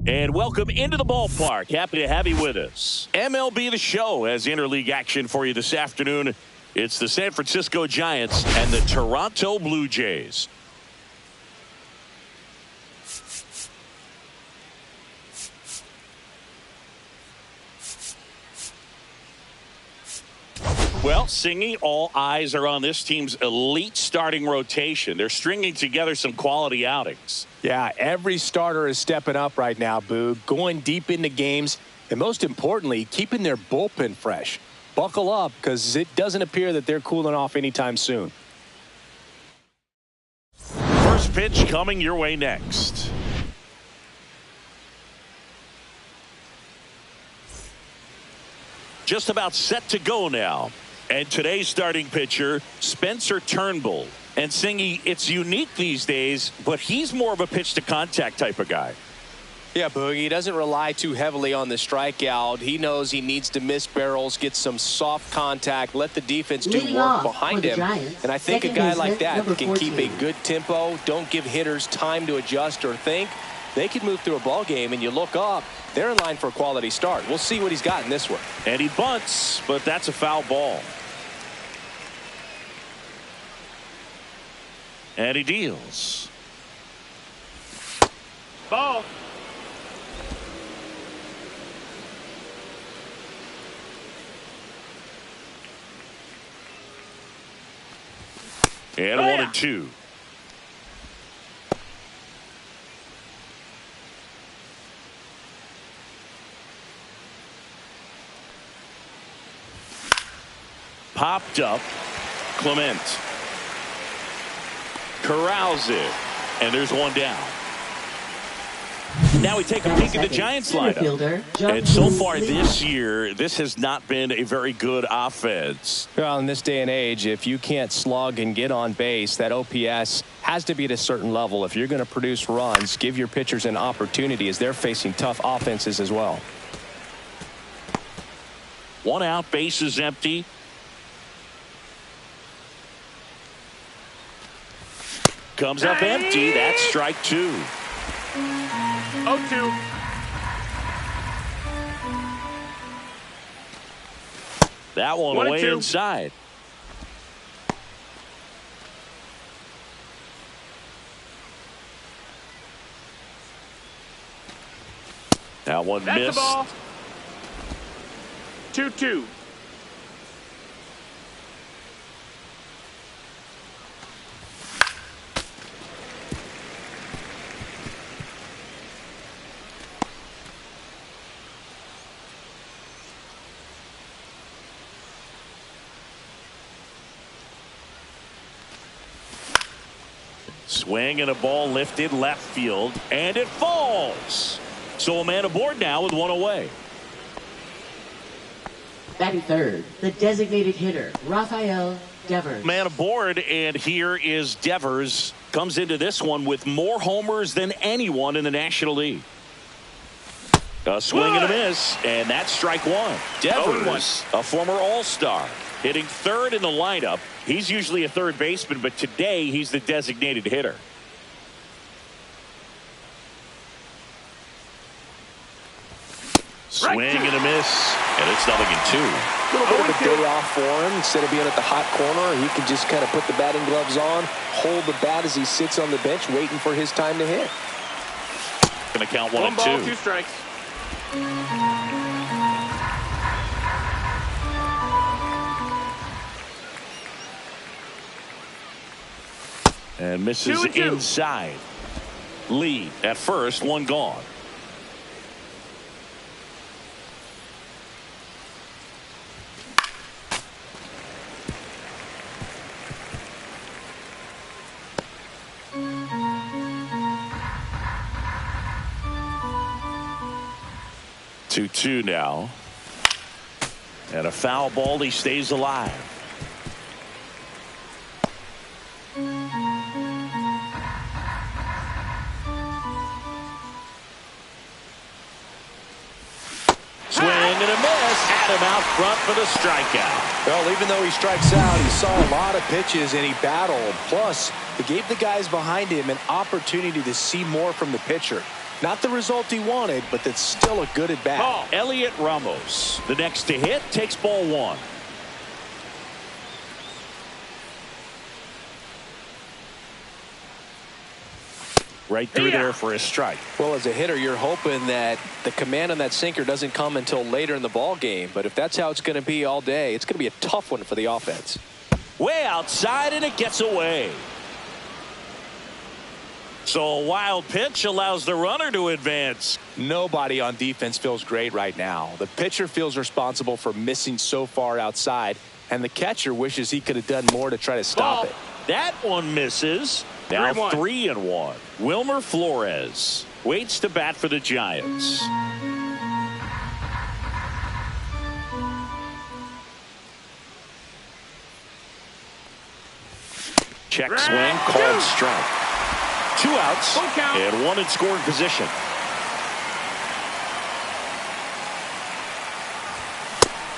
And welcome into the ballpark. Happy to have you with us. MLB The Show has interleague action for you this afternoon. It's the San Francisco Giants and the Toronto Blue Jays. Well, Singy, all eyes are on this team's elite starting rotation. They're stringing together some quality outings. Yeah, every starter is stepping up right now, Boog, going deep into games, and most importantly, keeping their bullpen fresh. Buckle up, because it doesn't appear that they're cooling off anytime soon. First pitch coming your way next. Just about set to go now. And today's starting pitcher, Spencer Turnbull. And Singy, it's unique these days, but he's more of a pitch-to-contact type of guy. Yeah, Boogie, he doesn't rely too heavily on the strikeout. He knows he needs to miss barrels, get some soft contact, let the defense do work behind him. And I think a guy like that can keep a good tempo, don't give hitters time to adjust or think. They could move through a ball game, and you look up, they're in line for a quality start. We'll see what he's got in this one. And he bunts, but that's a foul ball. And he deals. Ball. And 1-2. Popped up. Clement corrals it, and there's one down. Now we take a peek at the Giants lineup. And so far this year, this has not been a very good offense. Well, in this day and age, if you can't slug and get on base, that OPS has to be at a certain level. If you're going to produce runs, give your pitchers an opportunity as they're facing tough offenses as well. One out, base is empty. Comes up empty. That's strike 2. 0-2. That one way inside. That one missed. The ball. 2-2. Swing and a ball lifted left field, and it falls. So a man aboard now with one away. Batting third, the designated hitter, Rafael Devers. Man aboard, and here is Devers. Comes into this one with more homers than anyone in the National League. A swing and a miss, and that's strike 1. Devers, a former All-Star, hitting third in the lineup. He's usually a third baseman, but today he's the designated hitter. Swing and a miss, and it's 0-2. A little bit of a day off for him. Instead of being at the hot corner, he can just kind of put the batting gloves on, hold the bat as he sits on the bench, waiting for his time to hit. Going to count 1-2. 1 ball, 2 strikes. And misses 2-2. inside. Lead at first, one gone. Two now. And a foul ball. He stays alive. Swing and a miss. Had him out front for the strikeout. Well, even though he strikes out, he saw a lot of pitches and he battled. Plus, he gave the guys behind him an opportunity to see more from the pitcher. Not the result he wanted, but that's still a good at bat. Oh, Elliot Ramos, the next to hit, takes ball one. Right through there for a strike. Well, as a hitter, you're hoping that the command on that sinker doesn't come until later in the ball game. But if that's how it's going to be all day, it's going to be a tough one for the offense. Way outside, and it gets away. So a wild pitch allows the runner to advance. Nobody on defense feels great right now. The pitcher feels responsible for missing so far outside, and the catcher wishes he could have done more to try to stop it. That one misses. Now 3-1. Wilmer Flores waits to bat for the Giants. Check swing, called strike. 2 outs and 1 in scoring position.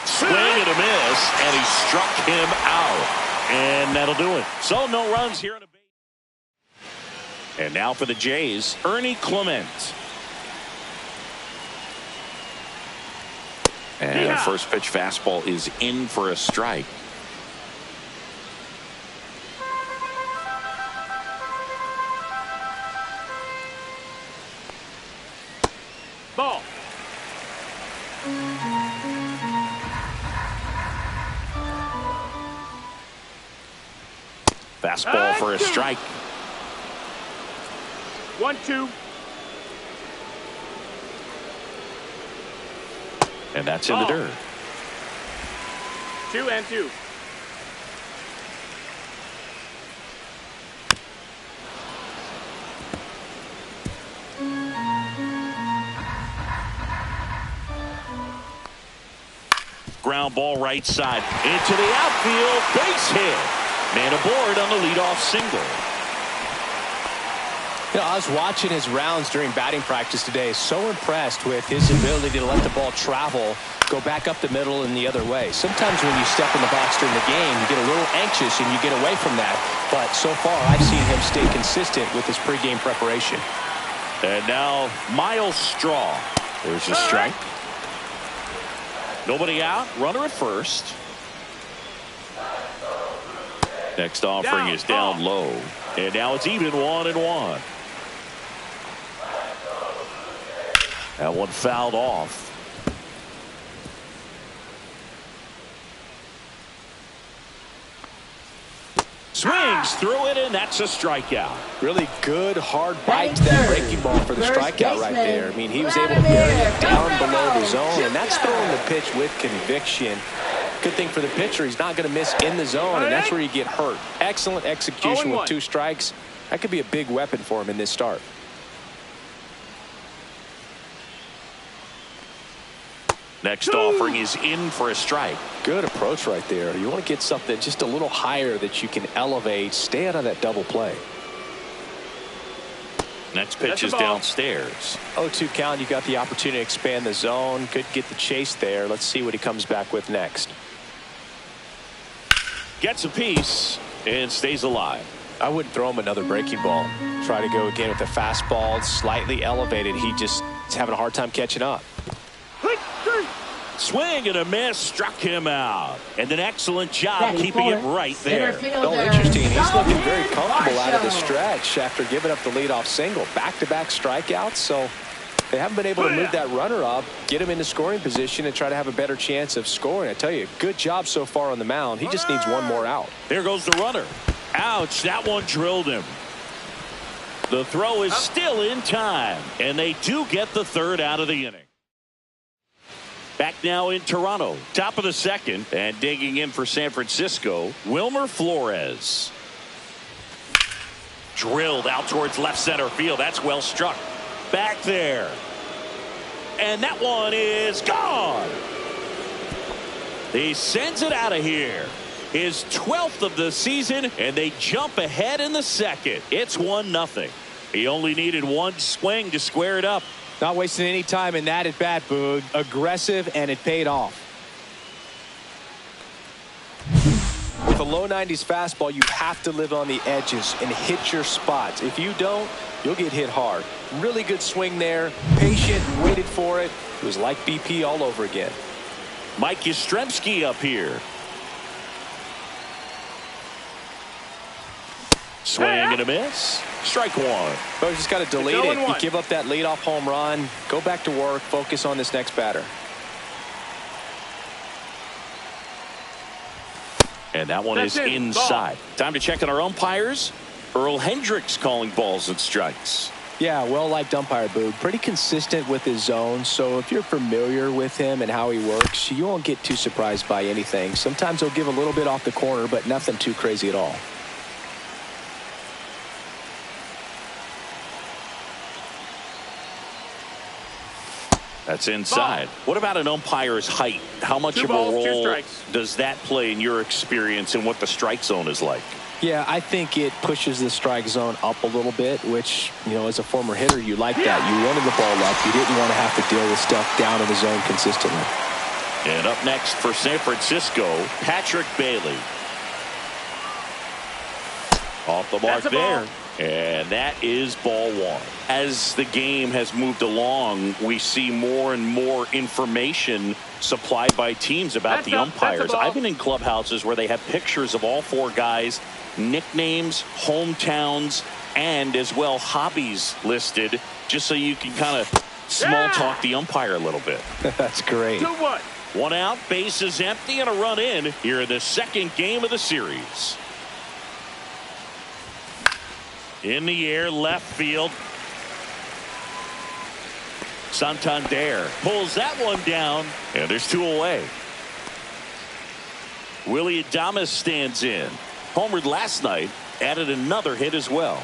Swing and a miss, and he struck him out. And that'll do it. So no runs here in a base. And now for the Jays, Ernie Clement. And the first pitch fastball is in for a strike. Ball. Fastball for a strike. 1-2. And that's in the dirt. 2-2. Ground ball right side into the outfield, base hit. Man aboard on the leadoff single. You know, I was watching his rounds during batting practice today. So impressed with his ability to let the ball travel, go back up the middle and the other way. Sometimes when you step in the box during the game, you get a little anxious and you get away from that. But so far, I've seen him stay consistent with his pregame preparation. And now Miles Straw. There's a strike. Nobody out. Runner at first. Next offering is down low. And now it's even 1-1. That one fouled off. Swings through it, and that's a strikeout. Really good, hard bite to that breaking ball for the strikeout right there. I mean, he was able to bury it down below the zone, and that's throwing the pitch with conviction. Good thing for the pitcher, he's not going to miss in the zone, and that's where you get hurt. Excellent execution with 2 strikes. That could be a big weapon for him in this start. Next offering is in for a strike. Good approach right there. You want to get something just a little higher that you can elevate. Stay out of that double play. Next pitch is downstairs. 0-2 count. You got the opportunity to expand the zone. Could get the chase there. Let's see what he comes back with next. Gets a piece and stays alive. I wouldn't throw him another breaking ball. Try to go again with the fastball, slightly elevated. He just is having a hard time catching up. Swing and a miss, struck him out. And an excellent job keeping it right there. Oh, interesting. He's looking very comfortable out of the stretch after giving up the leadoff single. Back-to-back strikeouts, so they haven't been able to move that runner up, get him into scoring position, and try to have a better chance of scoring. I tell you, good job so far on the mound. He just needs one more out. There goes the runner. Ouch, that one drilled him. The throw is still in time, and they do get the third out of the inning. Back now in Toronto, top of the second, and digging in for San Francisco, Wilmer Flores. Drilled out towards left center field. That's well struck. Back there. And that one is gone. He sends it out of here. His 12th of the season, and they jump ahead in the second. It's 1-0. He only needed one swing to square it up. Not wasting any time in that at bat, Boog. Aggressive, and it paid off. With a low 90s fastball, you have to live on the edges and hit your spots. If you don't, you'll get hit hard. Really good swing there. Patient, waited for it. It was like BP all over again. Mike Yastrzemski up here. Swing and a miss. Strike one. But just got to delete it. You give up that leadoff home run. Go back to work. Focus on this next batter. And that one is inside. Time to check on our umpires. Earl Hendricks calling balls and strikes. Yeah, well-liked umpire, Boog. Pretty consistent with his zone. So if you're familiar with him and how he works, you won't get too surprised by anything. Sometimes he'll give a little bit off the corner, but nothing too crazy at all. That's inside. What about an umpire's height? How much of a role does that play in your experience and what the strike zone is like? Yeah, I think it pushes the strike zone up a little bit, which, you know, as a former hitter, you like that. You wanted the ball up. You didn't want to have to deal with stuff down in the zone consistently. And up next for San Francisco, Patrick Bailey. Off the mark there. And that is ball one. As the game has moved along, we see more and more information supplied by teams about the umpires. I've been in clubhouses where they have pictures of all four guys, nicknames, hometowns, and as well hobbies listed, just so you can kind of small talk the umpire a little bit. That's great. 2-1. One out, base is empty, and a run in here in the second game of the series. In the air, left field. Santander pulls that one down, and there's two away. Willie Adames stands in. Homered last night, added another hit as well.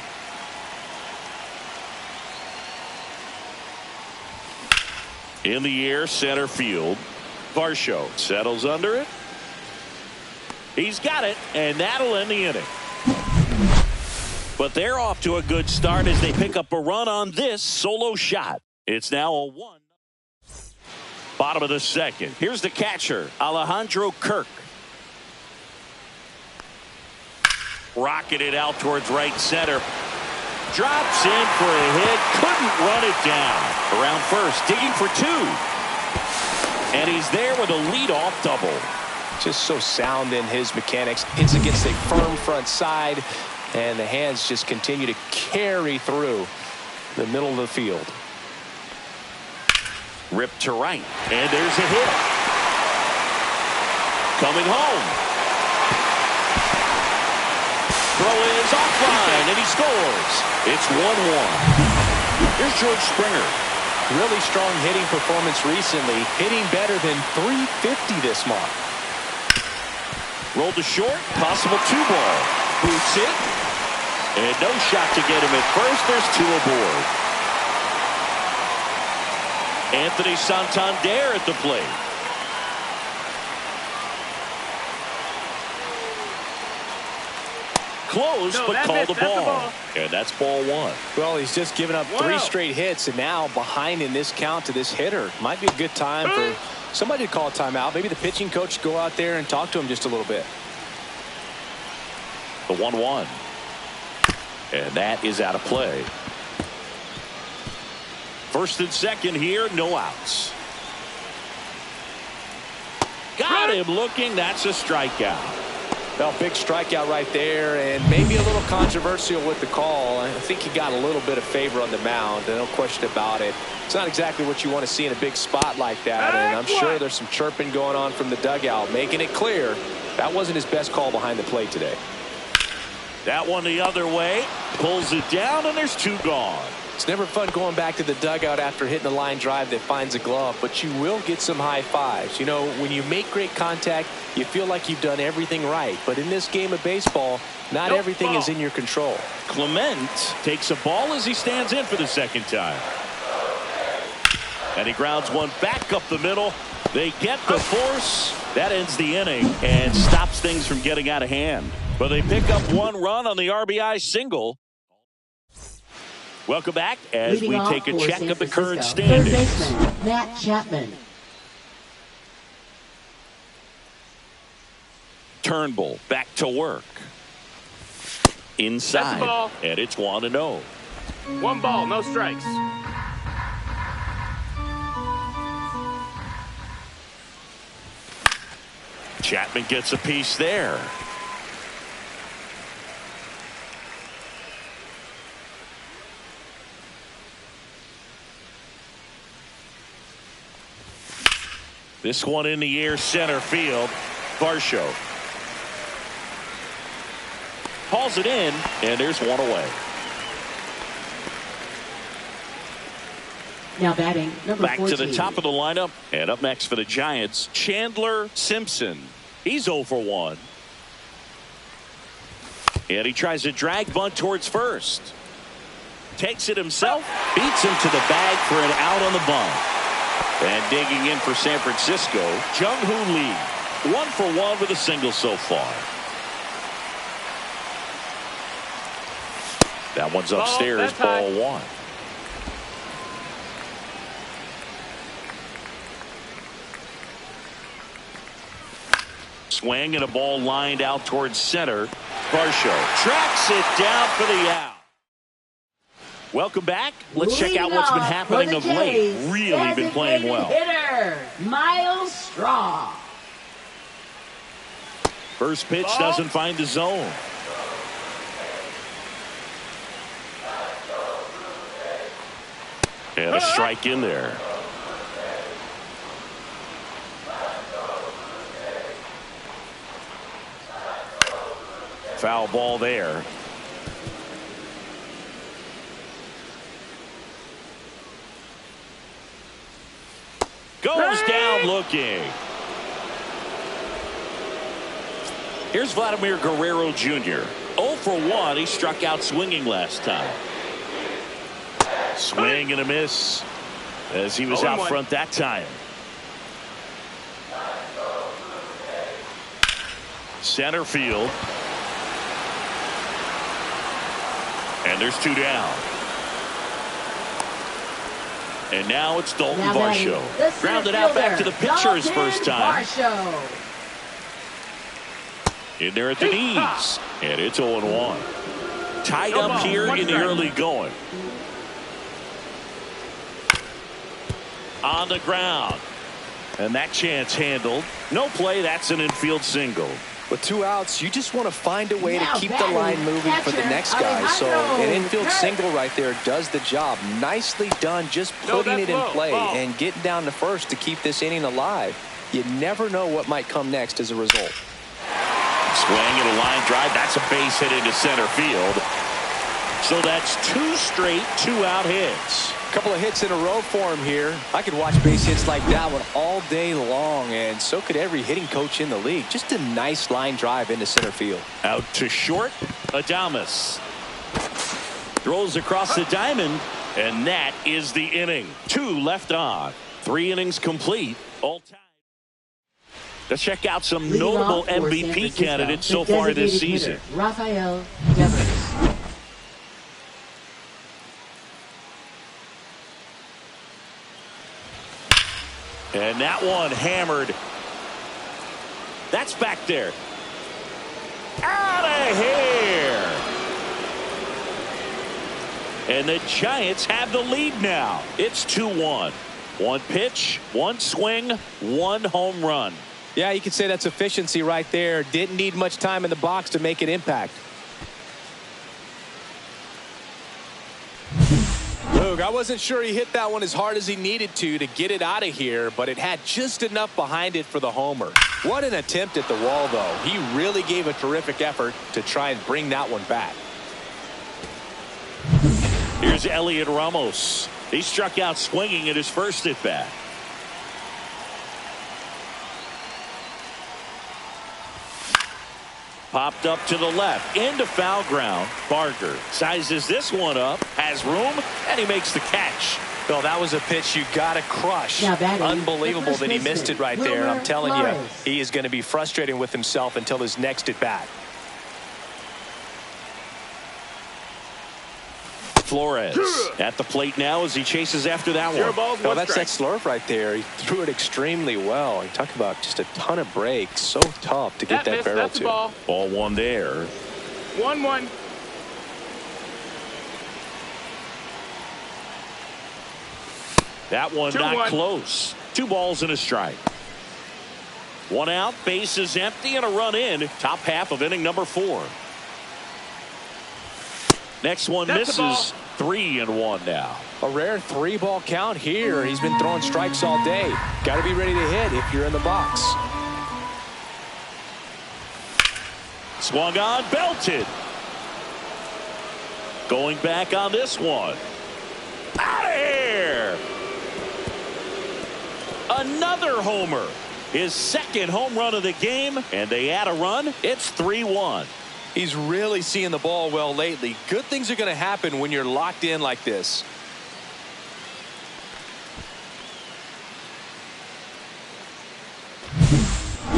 In the air, center field. Varsho settles under it. He's got it, and that'll end the inning. But they're off to a good start as they pick up a run on this solo shot. It's now a 1. Bottom of the second. Here's the catcher, Alejandro Kirk. Rocketed out towards right center. Drops in for a hit. Couldn't run it down. Around first, digging for two. And he's there with a leadoff double. Just so sound in his mechanics. Hits against a firm front side. And the hands just continue to carry through the middle of the field. Ripped to right. And there's a hit. Coming home. Throw is offline, and he scores. It's 1-1. Here's George Springer. Really strong hitting performance recently. Hitting better than .350 this month. Rolled to short. Possible 2-ball. Boots it. And no shot to get him at first. There's two aboard. Anthony Santander at the plate. Close, but called a ball. And that's ball one. Well, he's just given up 3 straight hits, and now behind in this count to this hitter. Might be a good time for somebody to call a timeout. Maybe the pitching coach go out there and talk to him just a little bit. The 1-1. And that is out of play. First and second here, no outs. Got him looking. That's a strikeout. Well, big strikeout right there, and maybe a little controversial with the call. I think he got a little bit of favor on the mound, no question about it. It's not exactly what you want to see in a big spot like that, and I'm sure there's some chirping going on from the dugout, making it clear that wasn't his best call behind the plate today. That one the other way, pulls it down, and there's two gone. It's never fun going back to the dugout after hitting a line drive that finds a glove, but you will get some high fives. You know, when you make great contact, you feel like you've done everything right. But in this game of baseball, not everything is in your control. Clement takes a ball as he stands in for the second time. And he grounds one back up the middle. They get the force. That ends the inning and stops things from getting out of hand. But they pick up one run on the RBI single. Welcome back as we take a check of the current standings. Third baseman, Matt Chapman. Turnbull back to work. Inside. And it's 1-0. 1 ball, no strikes. Chapman gets a piece there. This one in the air, center field. Varsho hauls it in, and there's one away. Now batting, number Back 14. to the top of the lineup, and up next for the Giants, Chandler Simpson. He's 0 for 1. And he tries a drag bunt towards first. Takes it himself, beats him to the bag for an out on the bunt. And digging in for San Francisco, Jung-Hoo Lee. 1 for 1 with a single so far. That one's upstairs, ball 1. Swing and a ball lined out towards center. Varsho tracks it down for the out. Welcome back. Let's check out what's been happening of late. Really been playing well. Hitter, Miles Straw. First pitch doesn't find the zone. And a strike in there. Foul ball there. Goes down looking. Here's Vladimir Guerrero Jr. 0 for 1. He struck out swinging last time. Swing and a miss as he was out front that time. Center field. And there's 2 down. And now it's Dalton Varsho. Grounded out back to the pitcher his first time. In there at the knees. And it's 0-1. Tied up here in the early going. On the ground. And that chance handled. No play. That's an infield single. With 2 outs, you just want to find a way to keep the line moving for the next guy. So an infield single right there does the job. Nicely done, just putting it in play and getting down to first to keep this inning alive. You never know what might come next as a result. Swing and a line drive. That's a base hit into center field. So that's 2 straight 2-out hits. Couple of hits in a row for him here. I could watch base hits like that one all day long, and so could every hitting coach in the league. Just a nice line drive into center field. Out to short, Adames throws across the diamond, and that is the inning. 2 left on. 3 innings complete. All tied. Let's check out some notable MVP candidates so far this season. Rafael Devers. And that one hammered. That's back there. Out of here. And the Giants have the lead now. It's 2-1. 1 pitch, 1 swing, 1 home run. Yeah, you could say that's efficiency right there. Didn't need much time in the box to make an impact. Luke, I wasn't sure he hit that one as hard as he needed to get it out of here, but it had just enough behind it for the homer. What an attempt at the wall, though. He really gave a terrific effort to try and bring that one back. Here's Elliot Ramos. He struck out swinging at his first at bat. Popped up to the left into foul ground. Barker sizes this one up, has room, and he makes the catch. Well, that was a pitch you got to crush. Unbelievable that he missed it right there. And I'm telling you, he is going to be frustrated with himself until his next at bat. Flores at the plate now as he chases after that one. 0 balls, 1 that's strike. that slurve right there. He threw it extremely well. You talk about just a ton of breaks. So tough to get that missed. barrel That's to. a ball. Ball 1 there. 1-1. That one 2-1. not close. 2 balls and a strike. 1 out, base is empty, and a run in. Top half of inning number 4. Next one That's misses. 3-1 now. A rare 3-ball count here. He's been throwing strikes all day. Got to be ready to hit if you're in the box. Swung on, belted. Going back on this one. Out of here. Another homer. His second home run of the game, and they add a run. It's 3-1. He's really seeing the ball well lately. Good things are going to happen when you're locked in like this.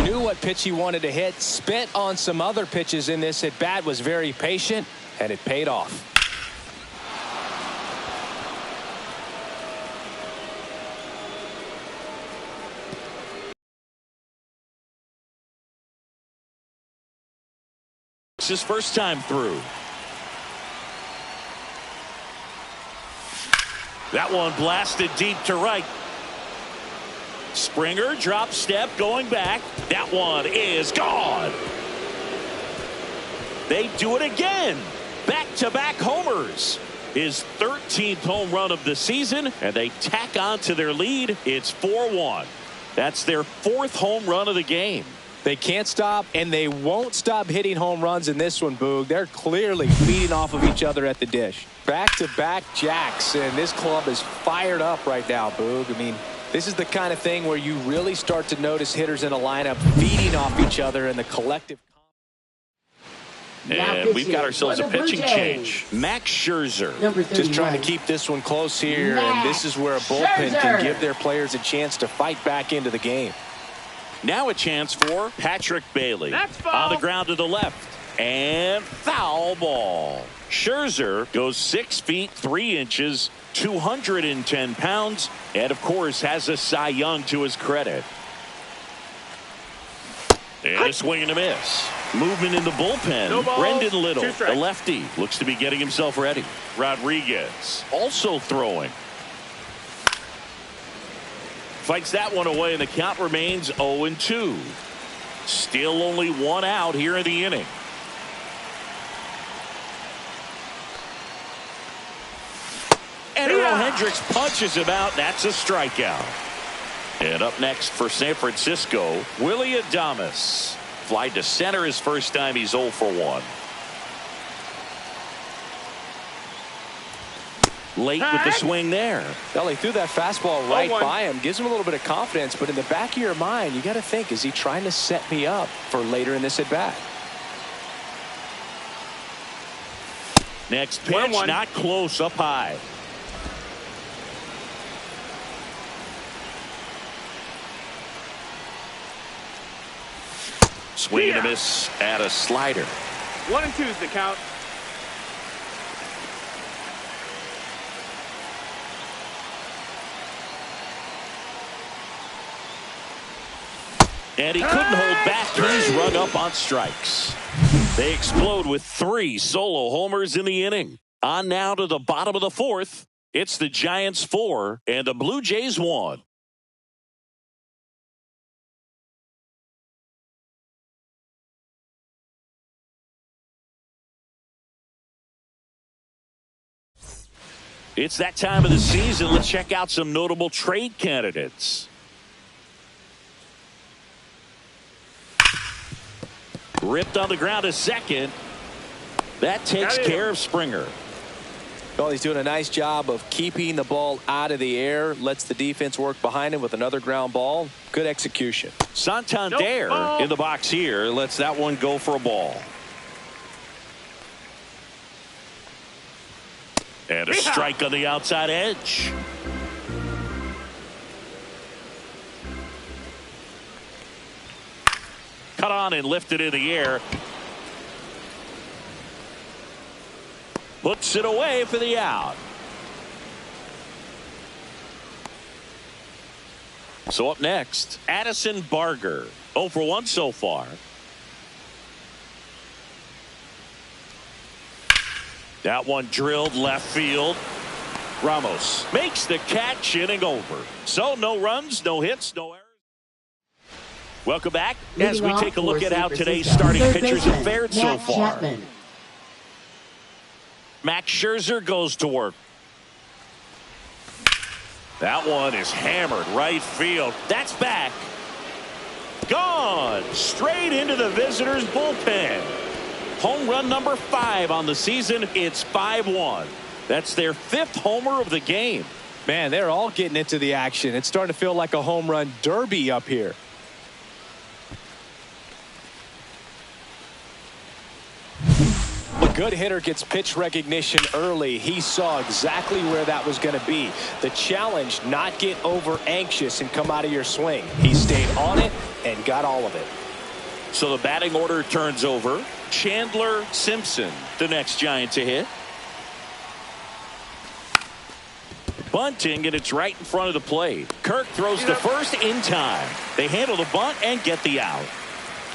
Knew what pitch he wanted to hit. Spent on some other pitches in this at bat. Was very patient, and it paid off. It's his first time through. That one blasted deep to right. Springer drop step going back. That one is gone. They do it again. Back-to-back homers. His 13th home run of the season, and they tack on to their lead. It's 4-1. That's their 4th home run of the game. They can't stop, and they won't stop hitting home runs in this one, Boog. They're clearly feeding off of each other at the dish. Back-to-back jacks, and this club is fired up right now, Boog. I mean, this is the kind of thing where you really start to notice hitters in a lineup feeding off each other and the collective. And we've got ourselves a pitching change. Max Scherzer. Just trying to keep this one close here, and this is where a bullpen can give their players a chance to fight back into the game. Now a chance for Patrick Bailey. On the ground to the left. And foul ball. Scherzer goes 6 feet 3 inches, 210 pounds, and of course has a Cy Young to his credit. And a swing and a miss. Movement in the bullpen. No balls, Brendan Little, 2 strikes. the lefty, looks to be getting himself ready. Rodriguez also throwing. Fights that one away, and the count remains 0-2. Still only 1 out here in the inning. And Earl Hendricks punches him out. That's a strikeout. And up next for San Francisco, Willie Adames. Fly to center his first time. He's 0 for 1. Late with the swing there. Well, he threw that fastball right 0-1. by him. Gives him a little bit of confidence, but in the back of your mind, you got to think, is he trying to set me up for later in this at bat? Next pitch, 1-1. not close, up high. Swing and a miss at a slider. 1-2 is the count. And he couldn't hold back. He's rung up on strikes. They explode with 3 solo homers in the inning. On now to the bottom of the 4th. It's the Giants 4 and the Blue Jays 1. It's that time of the season. Let's check out some notable trade candidates. Ripped on the ground to second. That takes care of Springer. Well, he's doing a nice job of keeping the ball out of the air. Lets the defense work behind him with another ground ball. Good execution. Santander in the box here. Lets that one go for a ball. And a strike on the outside edge. Cut on and lifted in the air. Puts it away for the out. So up next, Addison Barger. 0 for 1 so far. That one drilled left field. Ramos makes the catch, inning over. So no runs, no hits, no errors. Welcome back as we take a look at how today's starting pitchers have fared so far. Max Scherzer goes to work. That one is hammered right field. That's back. Gone. Straight into the visitors' bullpen. Home run number 5 on the season. It's 5-1. That's their 5th homer of the game. Man, they're all getting into the action. It's starting to feel like a home run derby up here. A good hitter gets pitch recognition early. He saw exactly where that was going to be. The challenge, not get over anxious and come out of your swing. He stayed on it and got all of it. So the batting order turns over. Chandler Simpson, the next Giant to hit. Bunting, and it's right in front of the plate. Kirk throws to first in time. They handle the bunt and get the out.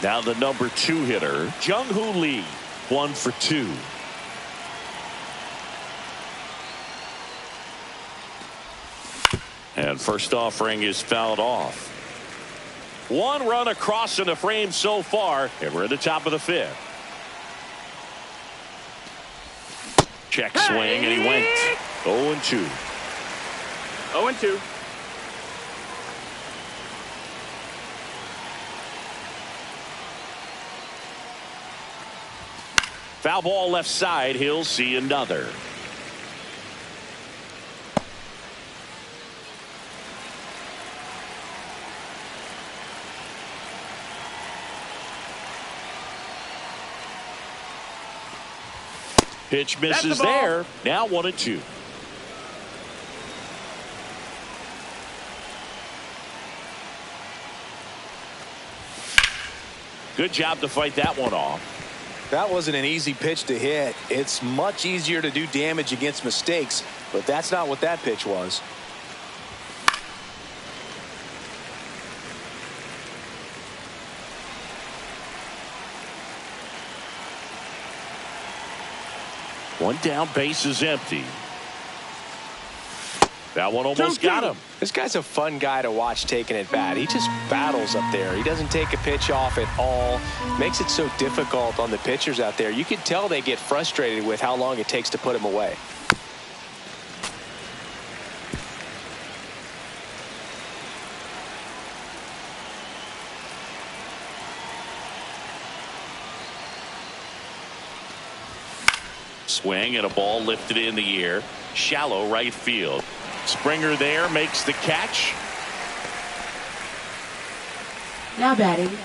Now the number 2 hitter, Jung-Hoo Lee. 1 for 2. And first offering is fouled off. 1 run across in the frame so far, and we're at the top of the 5th. Check swing, and he went 0-2. 0-2. Foul ball left side. He'll see another. Pitch misses there. Now 1-2. Good job to fight that one off. That wasn't an easy pitch to hit. It's much easier to do damage against mistakes, but that's not what that pitch was. One down, base is empty. That one almost got him. This guy's a fun guy to watch taking at bat. He just battles up there. He doesn't take a pitch off at all. Makes it so difficult on the pitchers out there. You can tell they get frustrated with how long it takes to put him away. Swing and a ball lifted in the air. Shallow right field. Springer there makes the catch. Now batting,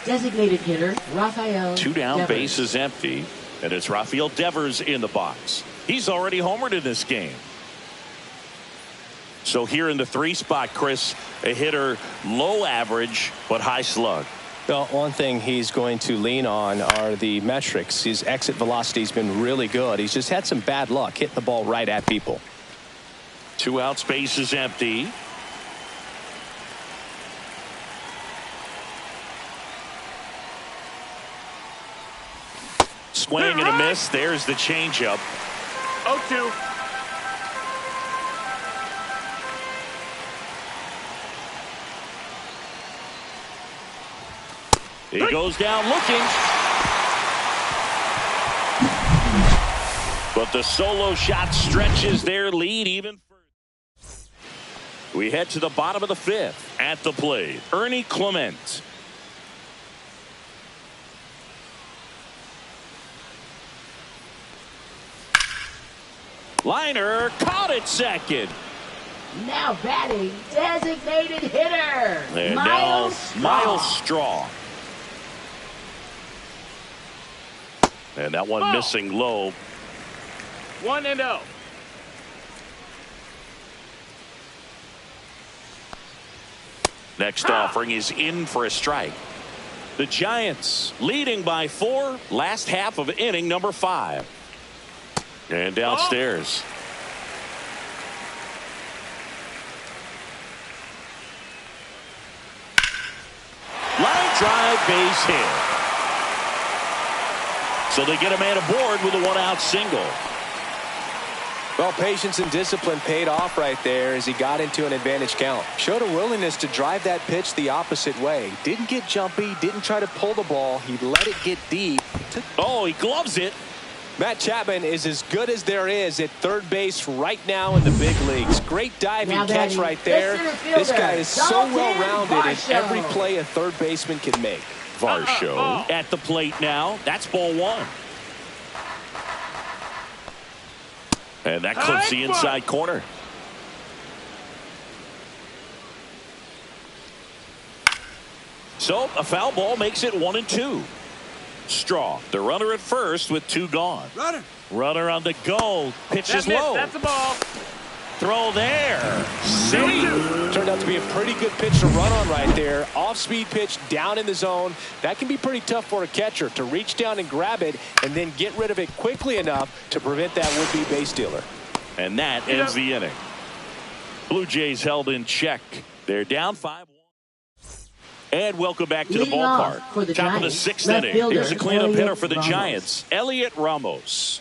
designated hitter Rafael 2 down, Devers. base is empty, and it's Rafael Devers in the box. He's already homered in this game. So here in the 3 spot, Chris, a hitter low average but high slug. Well, one thing he's going to lean on are the metrics. His exit velocity has been really good. He's just had some bad luck hitting the ball right at people. 2 outs, base is empty. Swing and a miss. There's the changeup. 0-2. He goes down looking. But the solo shot stretches their lead even further. We head to the bottom of the 5th. At the plate, Ernie Clement. Liner caught at second. Now batting, designated hitter And Miles now Miles Straw. And that one missing low. 1-0. Next offering is in for a strike. The Giants leading by 4, last half of inning number 5. And downstairs. Line drive, base hit. So they get a man aboard with a one-out single. Well, patience and discipline paid off right there as he got into an advantage count. Showed a willingness to drive that pitch the opposite way. Didn't get jumpy, didn't try to pull the ball. He let it get deep. Oh, he gloves it. Matt Chapman is as good as there is at third base right now in the big leagues. Great diving catch right there. This guy is so well-rounded in every play a third baseman can make. Varsho at the plate now. That's ball one. And that clips the inside corner. So a foul ball makes it 1-2. Straw, the runner at first with two gone. Runner on the go. Pitch is low. That's a ball. Throw there. Save. Turned out to be a pretty good pitch to run on right there. Off-speed pitch down in the zone. That can be pretty tough for a catcher to reach down and grab it and then get rid of it quickly enough to prevent that would-be base stealer. And that ends the inning. Blue Jays held in check. They're down 5-1. And welcome back to the ballpark. Top of the sixth inning. Here's a cleanup hitter for the Giants, Elliot Ramos.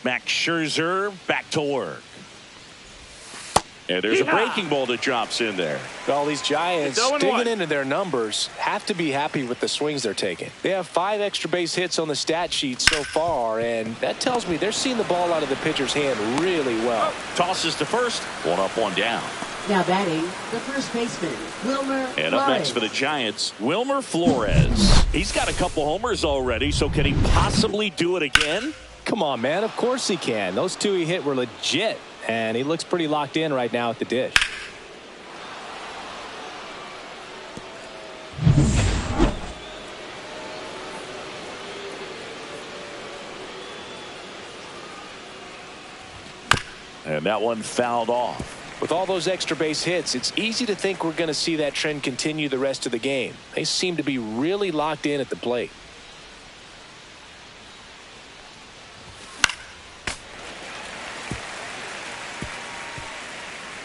Max Scherzer back to work. And there's a breaking ball that drops in there. Well, these Giants, digging into their numbers, have to be happy with the swings they're taking. They have 5 extra base hits on the stat sheet so far, and that tells me they're seeing the ball out of the pitcher's hand really well. Tosses to first. One up, one down. Now batting, the first baseman, Wilmer Flores. And up next for the Giants, Wilmer Flores. He's got a couple homers already, so can he possibly do it again? Come on, man. Of course he can. Those 2 he hit were legit, and he looks pretty locked in right now at the dish. And that one fouled off. With all those extra base hits, it's easy to think we're going to see that trend continue the rest of the game. They seem to be really locked in at the plate.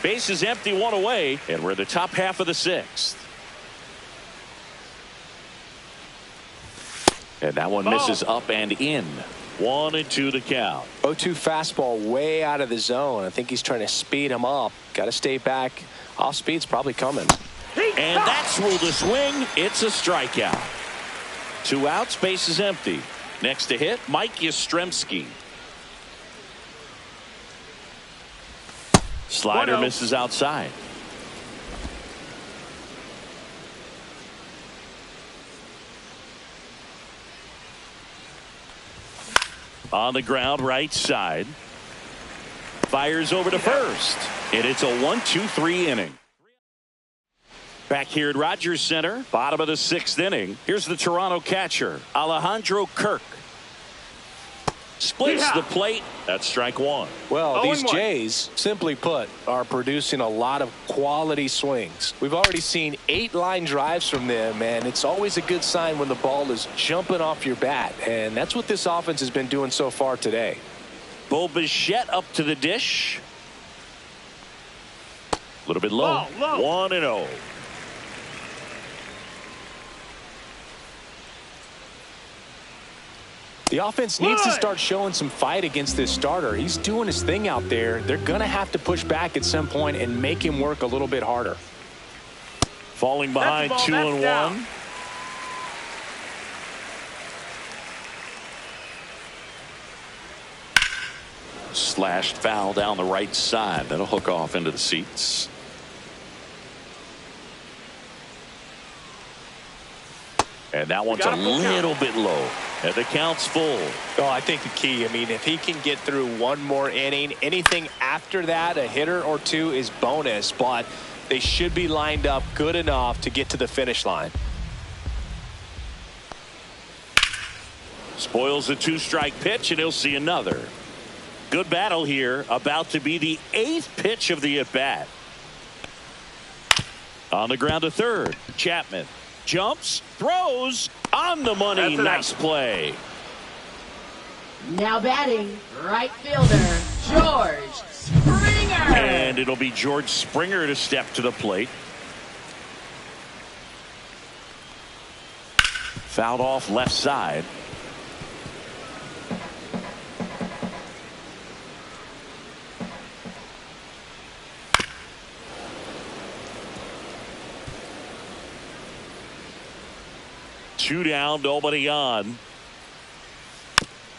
Base is empty, one away, and we're in the top half of the sixth. And that one misses up and in. 1-2 the count. 0-2 fastball way out of the zone. I think he's trying to speed him up. Got to stay back. Off speed's probably coming. And that's ruled a swing. It's a strikeout. 2 outs, base is empty. Next to hit, Mike Yastrzemski. Slider misses outside. On the ground, right side. Fires over to first. And it's a 1-2-3 inning. Back here at Rogers Center, bottom of the sixth inning. Here's the Toronto catcher, Alejandro Kirk. Splits the plate. That's strike one. Well, these Jays, simply put, are producing a lot of quality swings. We've already seen 8 line drives from them, and it's always a good sign when the ball is jumping off your bat, and that's what this offense has been doing so far today. Bo Bichette up to the dish. A little bit low. 1-0. The offense needs to start showing some fight against this starter. He's doing his thing out there. They're going to have to push back at some point and make him work a little bit harder. Falling behind 2-1. Slashed foul down the right side. That'll hook off into the seats. And that one's a little bit low. And the count's full. Oh, I think the key, I mean, if he can get through one more inning, anything after that, a hitter or two is bonus, but they should be lined up good enough to get to the finish line. Spoils a 2-strike pitch, and he'll see another. Good battle here. About to be the 8th pitch of the at-bat. On the ground to third. Chapman jumps, throws, on the money. Nice play. Now batting, right fielder, George Springer. And it'll be George Springer to step to the plate. Fouled off left side. Two down, nobody on.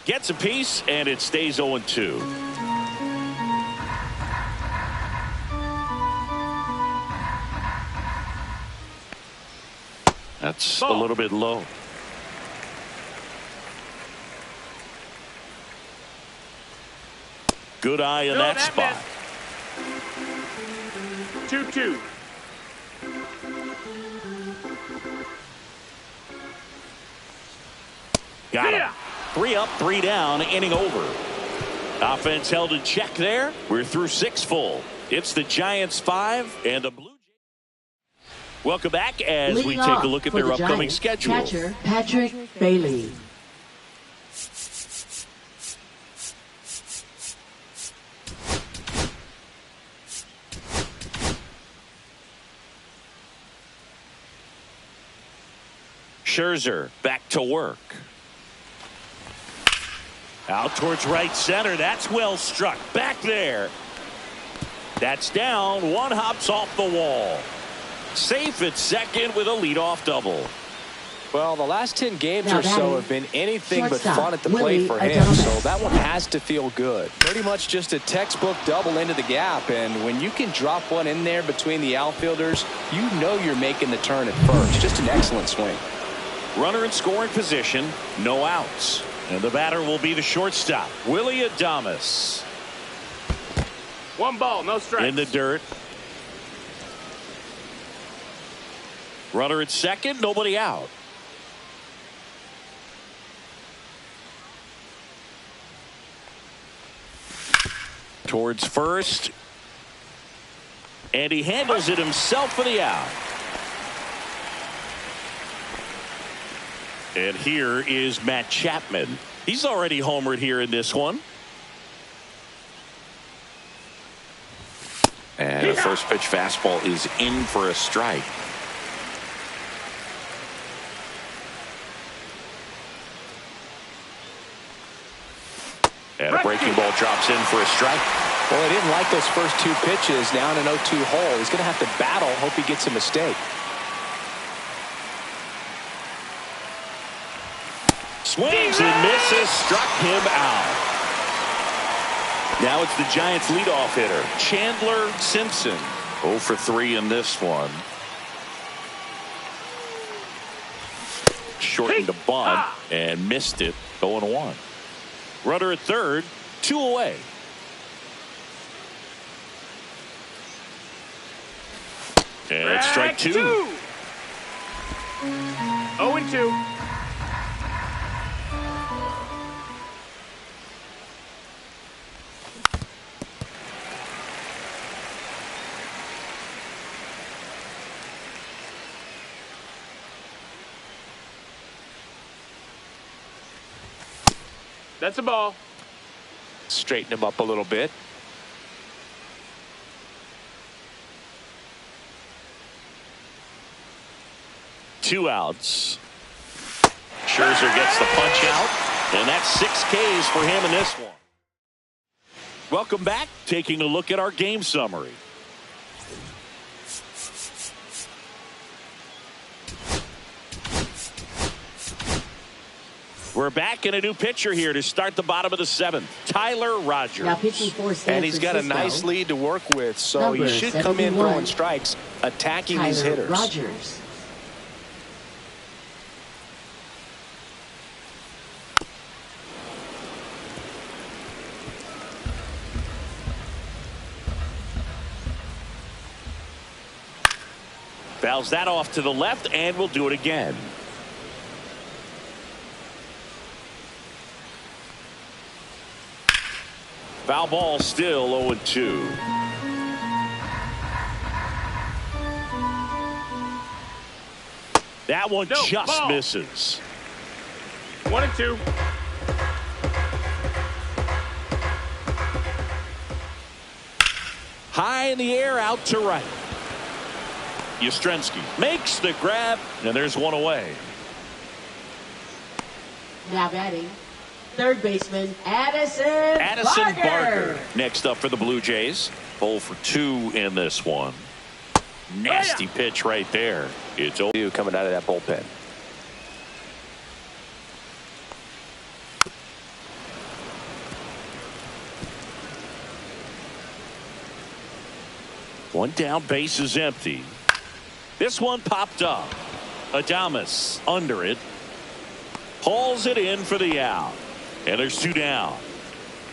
Gets a piece, and it stays 0-2. That's a little bit low. Good eye in that spot. 2-2. Got him. 3 up, 3 down, inning over. Offense held in check there. We're through 6 full. It's the Giants 5 and the Blue Jays. Welcome back as Leading we take a look at their the upcoming Giants, schedule. Catcher Patrick Bailey. Scherzer back to work. Out towards right center. That's well struck. Back there. That's down. One hops off the wall. Safe at second with a leadoff double. Well, the last 10 games Now or so have been anything but shortstop, fun at the plate for him, Willie so that one has to feel good. Pretty much just a textbook double into the gap, and when you can drop one in there between the outfielders, you know you're making the turn at first. Just an excellent swing. Runner in scoring position, no outs. And the batter will be the shortstop, Willie Adames. 1 ball, no strikes. In the dirt. Runner at second, nobody out. Towards first. And he handles it himself for the out. And here is Matt Chapman. He's already homered here in this one. And a first pitch fastball is in for a strike. And a breaking ball drops in for a strike. Well, he didn't like those first 2 pitches. Now in an 0-2 hole. He's going to have to battle. Hope he gets a mistake. Swings and misses. Struck him out. Now it's the Giants leadoff hitter, Chandler Simpson. 0 for 3 in this one. Shortened the bunt and missed it. 0-1. Runner at third, 2 away. And strike 2. 0-2. That's a ball. Straighten him up a little bit. Two outs. Scherzer gets the punch out, and that's 6 Ks for him in this one. Welcome back. Taking a look at our game summary. We're back in a new pitcher here to start the bottom of the 7th. Tyler Rogers. Now pitching for San And he's got a Francisco, nice lead to work with, so number he should come in 71, throwing strikes, attacking Tyler these hitters. Rogers. Fouls that off to the left, and we'll do it again. Foul ball still 0-2. That one just misses. 1-2. High in the air, out to right. Yastrzemski makes the grab, and there's one away. Now batting, third baseman Addison Barker. Next up for the Blue Jays. 0 for 2 in this one. Nasty pitch right there. It's 0 coming out of that bullpen. One down, base is empty. This one popped up. Adames under it. Hauls it in for the out. And there's 2 down.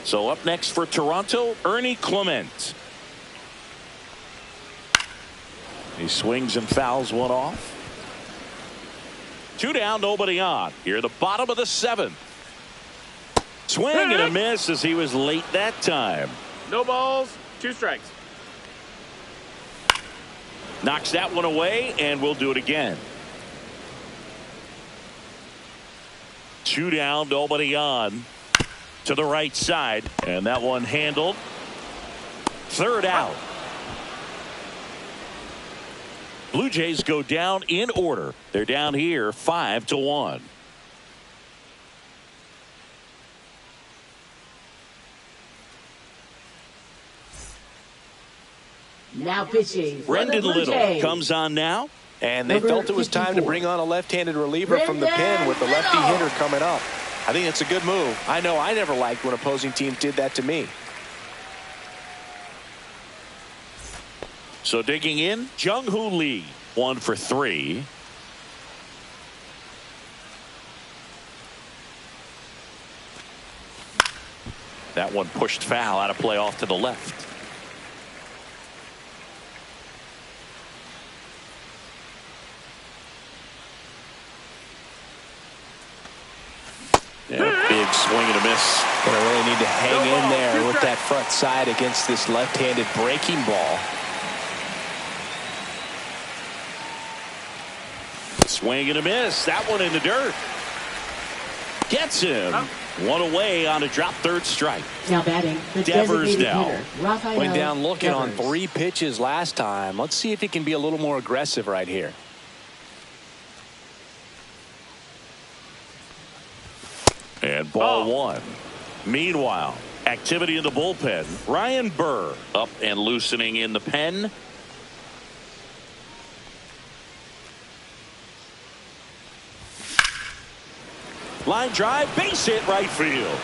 So up next for Toronto, Ernie Clement. He swings and fouls one off. 2 down, nobody on. Here at the bottom of the 7th. Swing and a miss as he was late that time. No balls, 2 strikes. Knocks that one away, and we'll do it again. 2 down, nobody on. To the right side, and that one handled. 3rd out. Blue Jays go down in order. They're down here 5-1. Now pitching. Brendan Little comes on now. And they felt it was time to bring on a left-handed reliever from the pen with the lefty hitter coming up. I think it's a good move. I know I never liked when opposing teams did that to me. So digging in, Jung-Hoo Lee, 1 for 3. That one pushed foul, out of play off to the left. And a big swing and a miss. Gonna really need to hang in there with that front side against this left-handed breaking ball. Swing and a miss. That one in the dirt. Gets him. One away on a drop, 3rd strike. Now batting, the Devers designated now. hitter, Went down looking on Devers. 3 pitches last time. Let's see if he can be a little more aggressive right here. And ball 1. Meanwhile, activity in the bullpen. Ryan Burr up and loosening in the pen. Line drive, base hit, right field.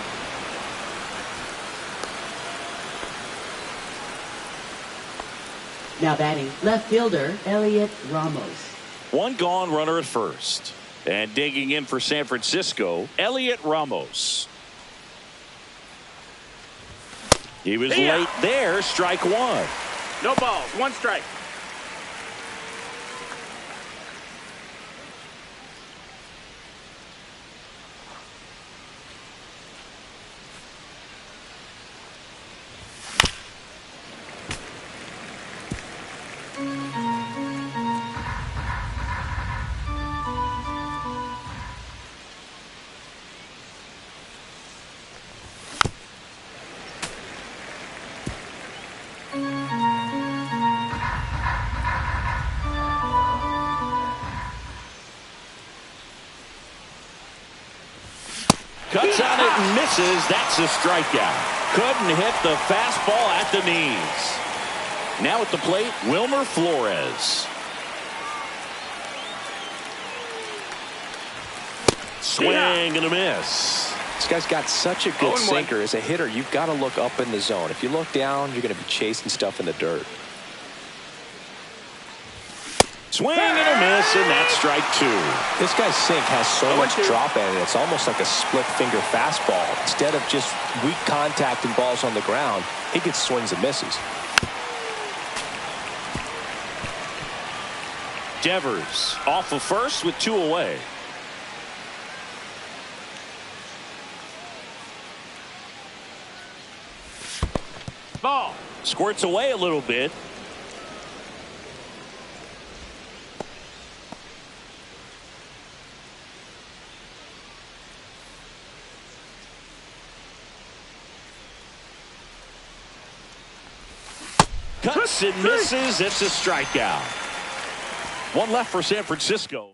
Now batting, left fielder Elliot Ramos. 1 gone, runner at first. And digging in for San Francisco, Elliot Ramos. He was late there, strike 1. No balls, 1 strike. Cuts on it and misses. That's a strikeout. Couldn't hit the fastball at the knees. Now at the plate, Wilmer Flores. Swing and a miss. This guy's got such a good sinker. As a hitter, you've got to look up in the zone. If you look down, you're going to be chasing stuff in the dirt. Swing and a miss, and that's strike 2. This guy's sink has so much drop in it. It's almost like a split finger fastball. Instead of just weak contact and balls on the ground, he gets swings and misses. Devers off of first with 2 away. Ball. Squirts away a little bit. Cuts and misses. It's a strikeout. One left for San Francisco.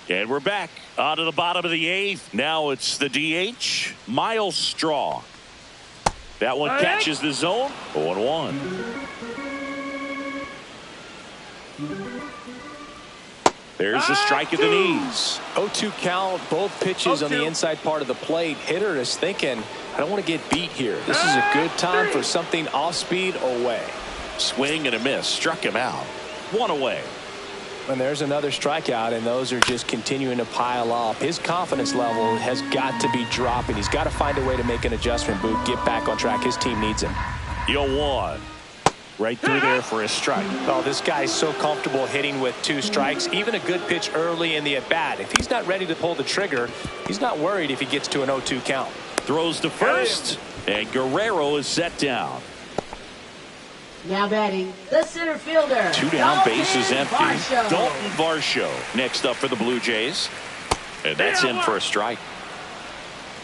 And we're back on to the bottom of the eighth. Now it's the DH, Miles Straw. That one catches the zone. 0-1. There's a strike at the knees. 0-2 count, both pitches on the inside part of the plate. Hitter is thinking, I don't want to get beat here. This is a good time for something off speed away. Swing and a miss. Struck him out. One away. And there's another strikeout, and those are just continuing to pile up. His confidence level has got to be dropping. He's got to find a way to make an adjustment, Boog, get back on track. His team needs him. 0-1. Right through there for a strike. Oh, this guy's so comfortable hitting with 2 strikes. Even a good pitch early in the at-bat. If he's not ready to pull the trigger, he's not worried if he gets to an 0-2 count. Throws to first, and Guerrero is set down. Now batting, the center fielder. 2 down, Dalton bases empty. Varsho. Dalton Varsho next up for the Blue Jays. And that's in for a strike.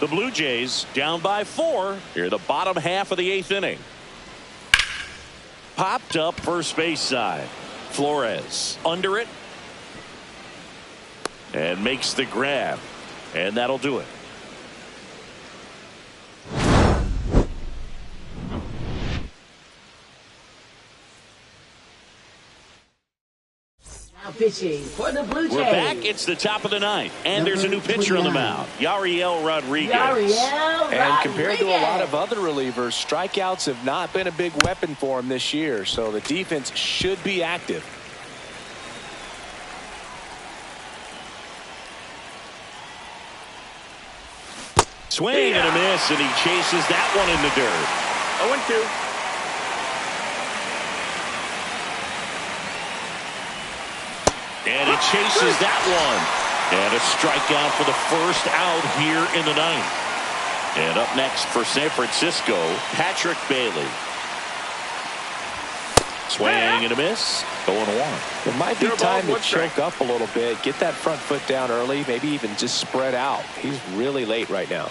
The Blue Jays down by 4 here the bottom half of the 8th inning. Popped up first base side. Flores under it. And makes the grab. And that'll do it. Now pitching for the Blue Jays. We're back. It's the top of the 9th. And there's a new pitcher on the mound. Yariel Rodriguez. And compared to a lot of other relievers, strikeouts have not been a big weapon for him this year. So the defense should be active. Swing and a miss, and he chases that one in the dirt. 0-2. And he chases that one. And a strikeout for the first out here in the 9th. And up next for San Francisco, Patrick Bailey. Swing and a miss. 0-1. It might be time to choke up a little bit, get that front foot down early, maybe even just spread out. He's really late right now.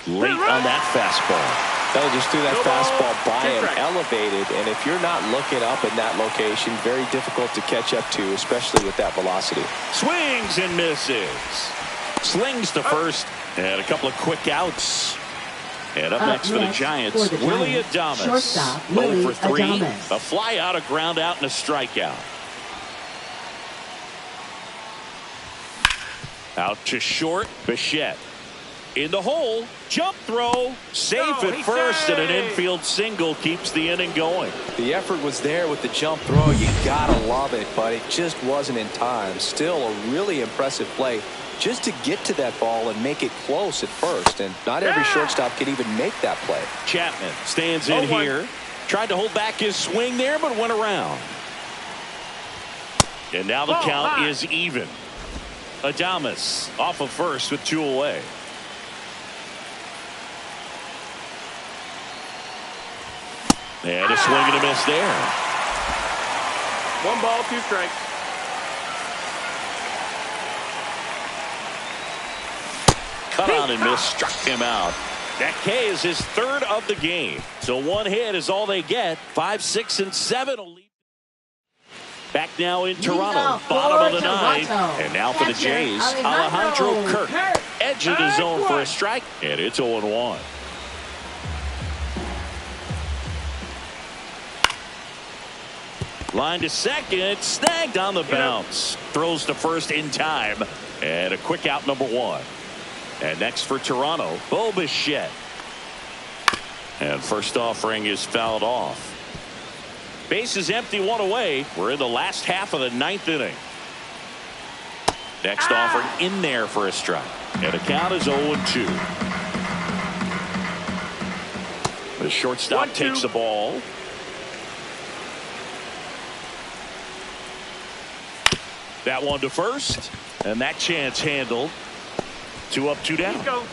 Late on that fastball. They just threw that fastball by him, elevated, and if you're not looking up in that location, very difficult to catch up to, especially with that velocity. Swings and misses. Slings to first, and a couple of quick outs. And up next for the Giants, Willie Adames. Shortstop, 0 for 3. Adames. A fly out, a ground out, and a strikeout. Out to short, Bichette. In the hole, jump throw, safe at first, and an infield single keeps the inning going. The effort was there with the jump throw. You gotta love it, but it just wasn't in time. Still a really impressive play just to get to that ball and make it close at first, and not every shortstop can even make that play. Chapman stands in here, tried to hold back his swing there, but went around. And now the count is even. Adames off of first with 2 away. And a swing and a miss there. 1 ball, 2 strikes. Cut on and miss, struck him out. That K is his 3rd of the game. So 1 hit is all they get. 5, 6, and 7 will lead. Back now in Toronto, bottom of the 9th. And now for the Jays, Alejandro Kirk. Edge of the zone for a strike. And it's 0-1. Line to second, snagged on the bounce. Throws to first in time. And a quick out, number 1. And next for Toronto, Bo Bichette. And first offering is fouled off. Base is empty, 1 away. We're in the last half of the 9th inning. Next offering in there for a strike. And the count is 0-2. The shortstop takes the ball. That one to first, and that chance handled. 2 up, 2 down.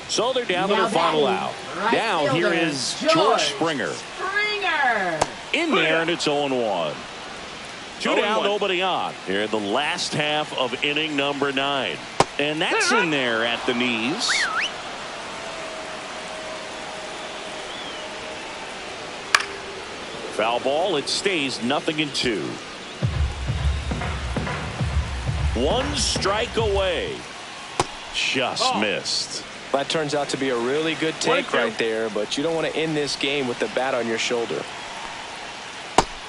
So they're down to their final out. Now here is George Springer. In there, and it's 0-1. 2 down, nobody on. Here in the last half of inning number 9. And that's in there at the knees. Foul ball. It stays 0-2. One strike away. Just missed. That turns out to be a really good take right there, but you don't want to end this game with the bat on your shoulder.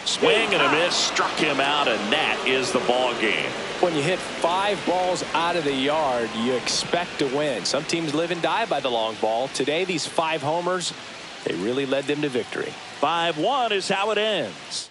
Swing and a miss, struck him out, and that is the ball game. When you hit 5 balls out of the yard, you expect to win. Some teams live and die by the long ball. Today, these 5 homers, they really led them to victory. 5-1 is how it ends.